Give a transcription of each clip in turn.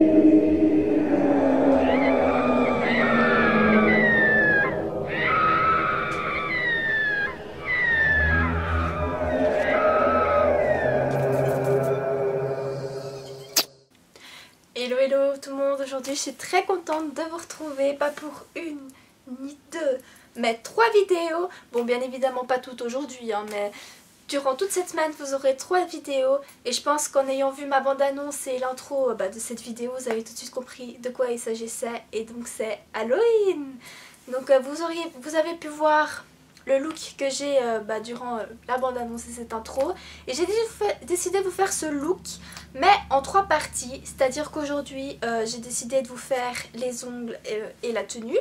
Hello hello tout le monde, aujourd'hui je suis très contente de vous retrouver, pas pour une ni deux, mais 3 vidéos. Bon, bien évidemment pas toutes aujourd'hui, hein, mais durant toute cette semaine vous aurez 3 vidéos. Et je pense qu'en ayant vu ma bande-annonce et l'intro de cette vidéo, vous avez tout de suite compris de quoi il s'agissait. Et donc c'est Halloween. Donc vous avez pu voir le look que j'ai durant la bande-annonce et cette intro. Et j'ai décidé de vous faire ce look, mais en 3 parties. C'est-à-dire qu'aujourd'hui, j'ai décidé de vous faire les ongles et la tenue.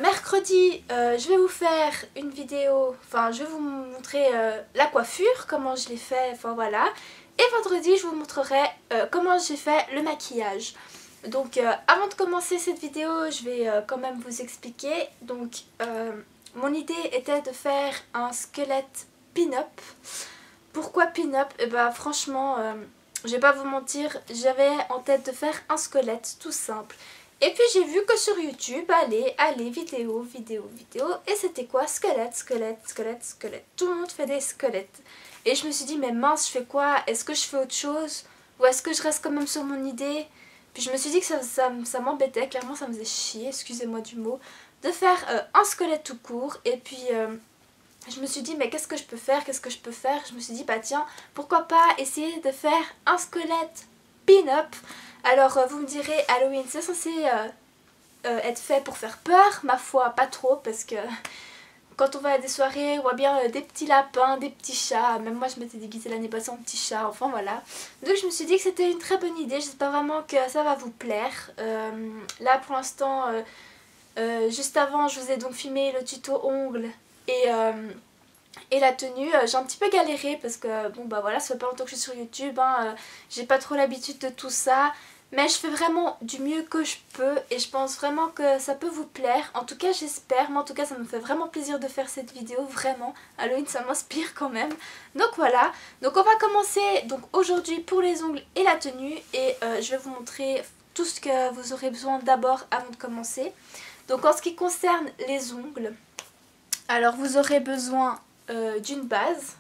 Mercredi, je vais vous faire une vidéo, enfin je vais vous montrer la coiffure, comment je l'ai fait, enfin voilà. Et vendredi, je vous montrerai comment j'ai fait le maquillage. Donc avant de commencer cette vidéo, je vais quand même vous expliquer. Donc mon idée était de faire un squelette pin-up. Pourquoi pin-up? Et bah franchement, je vais pas vous mentir, j'avais en tête de faire un squelette tout simple. Et puis j'ai vu que sur YouTube, allez, vidéo, et c'était quoi? Squelette, squelette, squelette, squelette. Tout le monde fait des squelettes. Et je me suis dit, mais mince, je fais quoi? Est-ce que je fais autre chose? Ou est-ce que je reste quand même sur mon idée? Puis je me suis dit que ça m'embêtait, clairement ça me faisait chier, excusez-moi du mot, de faire un squelette tout court. Et puis je me suis dit, mais qu'est-ce que je peux faire? Qu'est-ce que je peux faire? Je me suis dit, bah tiens, pourquoi pas essayer de faire un squelette pin-up. Alors vous me direz, Halloween c'est censé être fait pour faire peur, ma foi pas trop, parce que quand on va à des soirées on voit bien des petits lapins, des petits chats, même moi je m'étais déguisée l'année passée en petit chat, enfin voilà. Donc je me suis dit que c'était une très bonne idée, j'espère vraiment que ça va vous plaire. Là pour l'instant, juste avant je vous ai donc filmé le tuto ongles et la tenue. J'ai un petit peu galéré parce que bon bah voilà, ça fait pas longtemps que je suis sur YouTube, hein, j'ai pas trop l'habitude de tout ça. Mais je fais vraiment du mieux que je peux et je pense vraiment que ça peut vous plaire. En tout cas j'espère, mais en tout cas ça me fait vraiment plaisir de faire cette vidéo, vraiment. Halloween ça m'inspire quand même. Donc voilà, donc on va commencer donc aujourd'hui pour les ongles et la tenue. Et je vais vous montrer tout ce que vous aurez besoin d'abord avant de commencer. Donc en ce qui concerne les ongles, alors vous aurez besoin d'une base,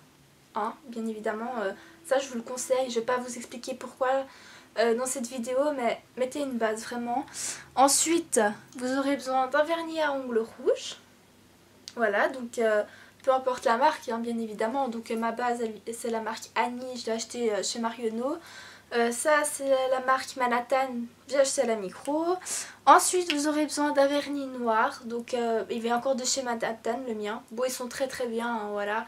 hein, bien évidemment, ça je vous le conseille, je vais pas vous expliquer pourquoi dans cette vidéo, mais mettez une base vraiment. Ensuite vous aurez besoin d'un vernis à ongles rouge, voilà, donc peu importe la marque, hein, bien évidemment. Donc ma base c'est la marque Annie, je l'ai acheté chez Marionneau. Ça c'est la marque Manhattan, j'ai acheté à la Micro. Ensuite vous aurez besoin d'un vernis noir, donc il vient encore de chez Manhattan, le mien. Bon, ils sont très très bien, hein, voilà.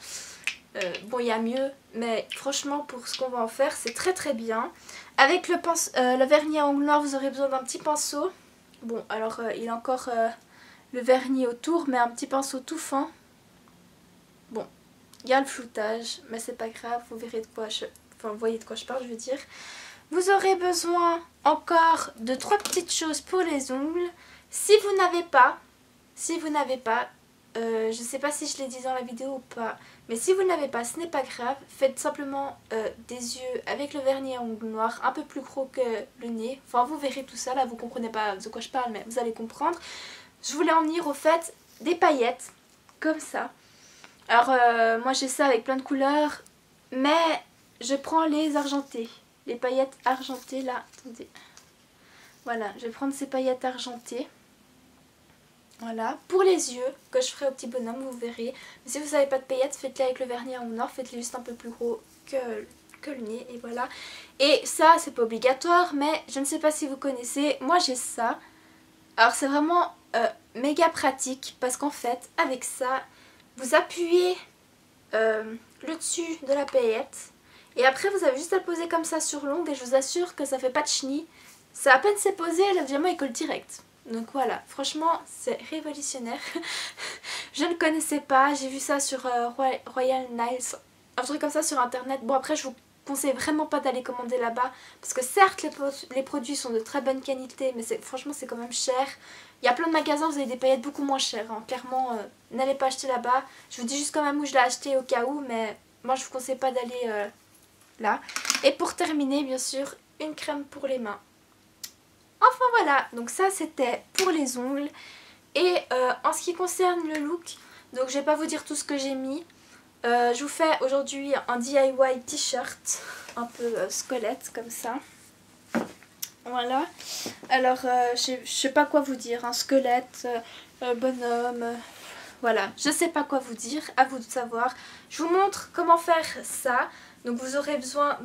Bon, il y a mieux, mais franchement pour ce qu'on va en faire c'est très très bien. Avec le vernis à ongles noir vous aurez besoin d'un petit pinceau. Bon alors il y a encore le vernis autour, mais un petit pinceau tout fin. Bon, il y a le floutage, mais c'est pas grave, vous verrez de quoi enfin vous voyez de quoi je parle, je veux dire. Vous aurez besoin encore de 3 petites choses pour les ongles. Si vous n'avez pas, je sais pas si je l'ai dit dans la vidéo ou pas, mais si vous n'avez pas, ce n'est pas grave. Faites simplement des yeux avec le vernis à ongles noir, un peu plus gros que le nez. Enfin vous verrez tout ça, là vous comprenez pas de quoi je parle, mais vous allez comprendre. Je voulais en venir au fait des paillettes, comme ça. Alors moi j'ai ça avec plein de couleurs, mais je prends les argentées. Les paillettes argentées là, attendez. Voilà, je vais prendre ces paillettes argentées. Voilà, pour les yeux, que je ferai au petit bonhomme, vous verrez. Mais si vous n'avez pas de paillettes, faites-les avec le vernis à ongles noirs, faites-les juste un peu plus gros que le nez, et voilà. Et ça, c'est pas obligatoire, mais je ne sais pas si vous connaissez, moi j'ai ça. Alors c'est vraiment méga pratique, parce qu'en fait, avec ça, vous appuyez le dessus de la paillette. Et après vous avez juste à le poser comme ça sur l'ongle et je vous assure que ça fait pas de chenille. Ça à peine s'est posé, le diamant il colle direct. Donc voilà, franchement c'est révolutionnaire. Je ne connaissais pas, j'ai vu ça sur Royal Niles, un truc comme ça sur internet. Bon après je vous conseille vraiment pas d'aller commander là-bas parce que certes les produits sont de très bonne qualité, mais franchement c'est quand même cher. Il y a plein de magasins, vous avez des paillettes beaucoup moins chères, hein. Clairement n'allez pas acheter là-bas. Je vous dis juste quand même où je l'ai acheté au cas où, mais moi je vous conseille pas d'aller là. Et pour terminer bien sûr une crème pour les mains. Enfin voilà, donc ça c'était pour les ongles. Et en ce qui concerne le look, donc je vais pas vous dire tout ce que j'ai mis. Je vous fais aujourd'hui un DIY t-shirt, un peu squelette comme ça. Voilà. Alors je sais pas quoi vous dire, un squelette, bonhomme, voilà. Je sais pas quoi vous dire, à vous de savoir. Je vous montre comment faire ça. Donc vous aurez besoin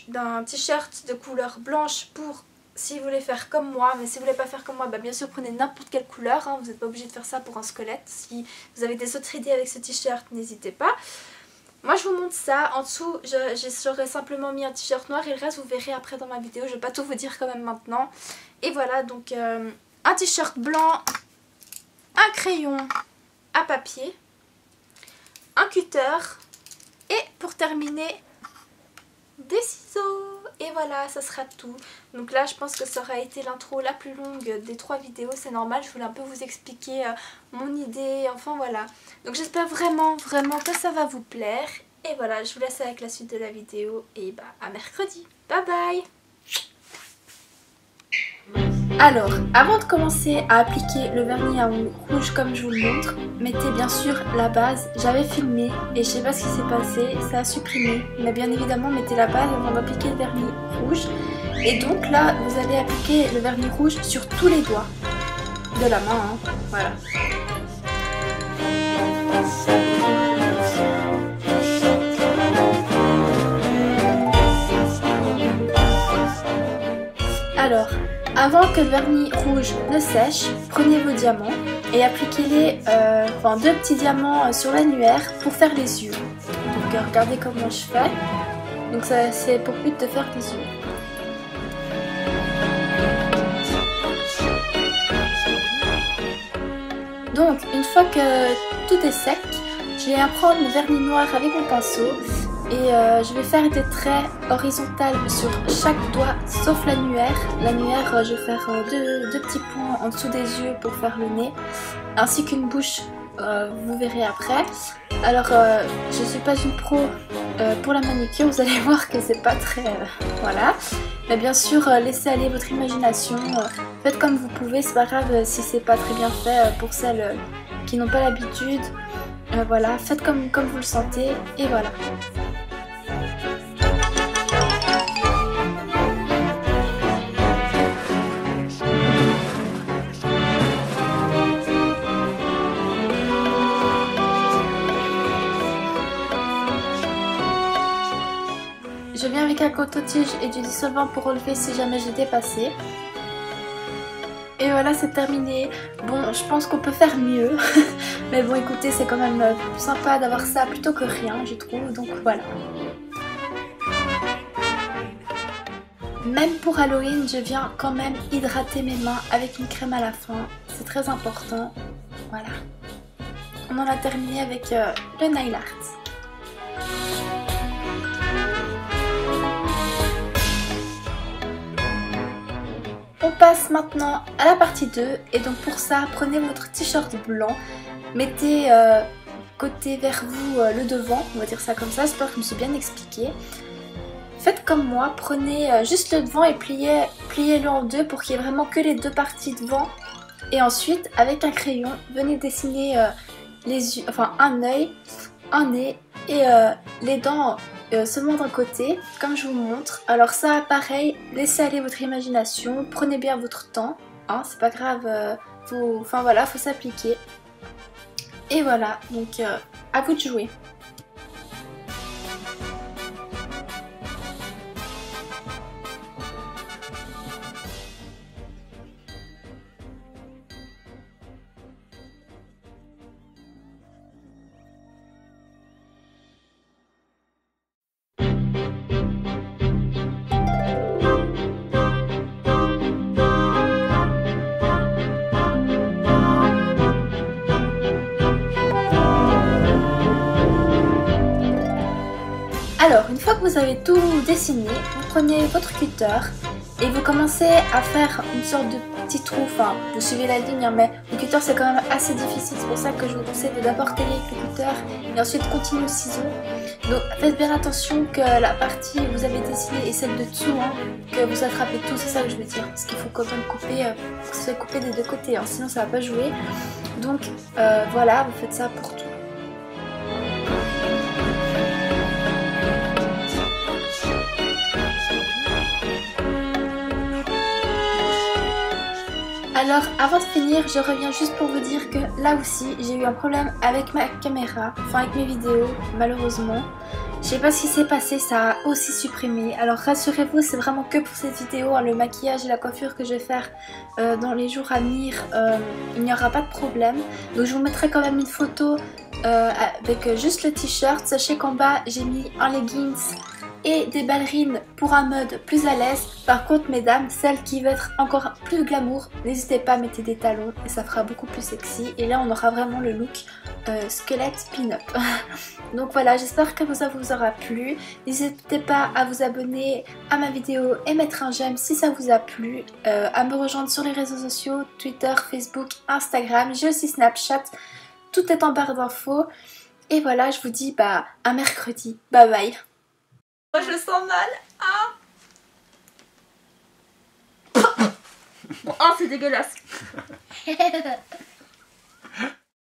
d'un t-shirt de couleur blanche pour... Si vous voulez faire comme moi, mais si vous voulez pas faire comme moi, bah bien sûr prenez n'importe quelle couleur, hein, vous n'êtes pas obligé de faire ça pour un squelette. Si vous avez des autres idées avec ce t-shirt, n'hésitez pas. Moi je vous montre ça, en dessous j'aurais simplement mis un t-shirt noir et le reste vous verrez après dans ma vidéo, je vais pas tout vous dire quand même maintenant. Et voilà, donc un t-shirt blanc, un crayon à papier, un cutter et pour terminer des ciseaux. Et voilà, ça sera tout. Donc là je pense que ça aura été l'intro la plus longue des 3 vidéos, c'est normal, je voulais un peu vous expliquer mon idée, enfin voilà. Donc j'espère vraiment que ça va vous plaire. Et voilà, je vous laisse avec la suite de la vidéo et bah à mercredi. Bye bye. Alors, avant de commencer à appliquer le vernis à ongles rouge comme je vous le montre, mettez bien sûr la base. J'avais filmé et je sais pas ce qui s'est passé, ça a supprimé. Mais bien évidemment, mettez la base avant d'appliquer le vernis rouge. Et donc là, vous allez appliquer le vernis rouge sur tous les doigts de la main, hein. Voilà. Alors, avant que le vernis rouge ne sèche, prenez vos diamants et appliquez-les, enfin 2 petits diamants sur l'annulaire pour faire les yeux. Donc regardez comment je fais. Donc ça c'est pour but de faire les yeux. Donc une fois que tout est sec, je vais prendre mon vernis noir avec mon pinceau. Et je vais faire des traits horizontaux sur chaque doigt sauf l'annulaire. L'annulaire, je vais faire deux petits points en dessous des yeux pour faire le nez, ainsi qu'une bouche, vous verrez après. Alors je suis pas une pro pour la manicure, vous allez voir que c'est pas très... voilà. Mais bien sûr laissez aller votre imagination, faites comme vous pouvez, c'est pas grave si c'est pas très bien fait pour celles qui n'ont pas l'habitude. Voilà, faites comme vous le sentez et voilà. Je viens avec un coton-tige et du dissolvant pour relever si jamais j'ai dépassé. Et voilà, c'est terminé. Bon, je pense qu'on peut faire mieux. Mais bon, écoutez, c'est quand même sympa d'avoir ça plutôt que rien, je trouve. Donc voilà. Même pour Halloween, je viens quand même hydrater mes mains avec une crème à la fin. C'est très important. Voilà. On en a terminé avec le nail art. On passe maintenant à la partie 2 et donc pour ça prenez votre t-shirt blanc, mettez côté vers vous le devant, on va dire ça comme ça, j'espère que je me suis bien expliqué. Faites comme moi, prenez juste le devant et pliez-le en deux pour qu'il y ait vraiment que les 2 parties devant. Et ensuite avec un crayon, venez dessiner les yeux, enfin un œil, un nez et les dents seulement d'un côté, comme je vous montre. Alors ça pareil, laissez aller votre imagination, prenez bien votre temps, hein, c'est pas grave, enfin voilà, faut s'appliquer. Et voilà, donc à vous de jouer. Alors, une fois que vous avez tout dessiné, vous prenez votre cutter et vous commencez à faire une sorte de petit trou, enfin vous suivez la ligne hein, mais le cutter c'est quand même assez difficile, c'est pour ça que je vous conseille de d'abord tailler avec le cutter et ensuite continuer au ciseau. Donc faites bien attention que la partie que vous avez dessinée et celle de dessous, hein, que vous attrapez tout, c'est ça que je veux dire, parce qu'il faut quand même couper, que ce soit coupé des deux côtés, hein, sinon ça va pas jouer. Donc voilà, vous faites ça pour tout. Alors avant de finir, je reviens juste pour vous dire que là aussi j'ai eu un problème avec ma caméra, enfin avec mes vidéos malheureusement. Je sais pas ce qui s'est passé, ça a aussi supprimé. Alors rassurez-vous, c'est vraiment que pour cette vidéo, hein, le maquillage et la coiffure que je vais faire dans les jours à venir, il n'y aura pas de problème. Donc je vous mettrai quand même une photo avec juste le t-shirt. Sachez qu'en bas j'ai mis un leggings et des ballerines pour un mode plus à l'aise. Par contre mesdames, celles qui veulent être encore plus glamour, n'hésitez pas à mettre des talons et ça fera beaucoup plus sexy. Et là on aura vraiment le look squelette pin-up. Donc voilà, j'espère que ça vous aura plu. N'hésitez pas à vous abonner à ma vidéo et mettre un j'aime si ça vous a plu. À me rejoindre sur les réseaux sociaux, Twitter, Facebook, Instagram. J'ai aussi Snapchat. Tout est en barre d'infos. Et voilà, je vous dis à mercredi. Bye bye. Moi je sens mal. Ah. Oh c'est dégueulasse.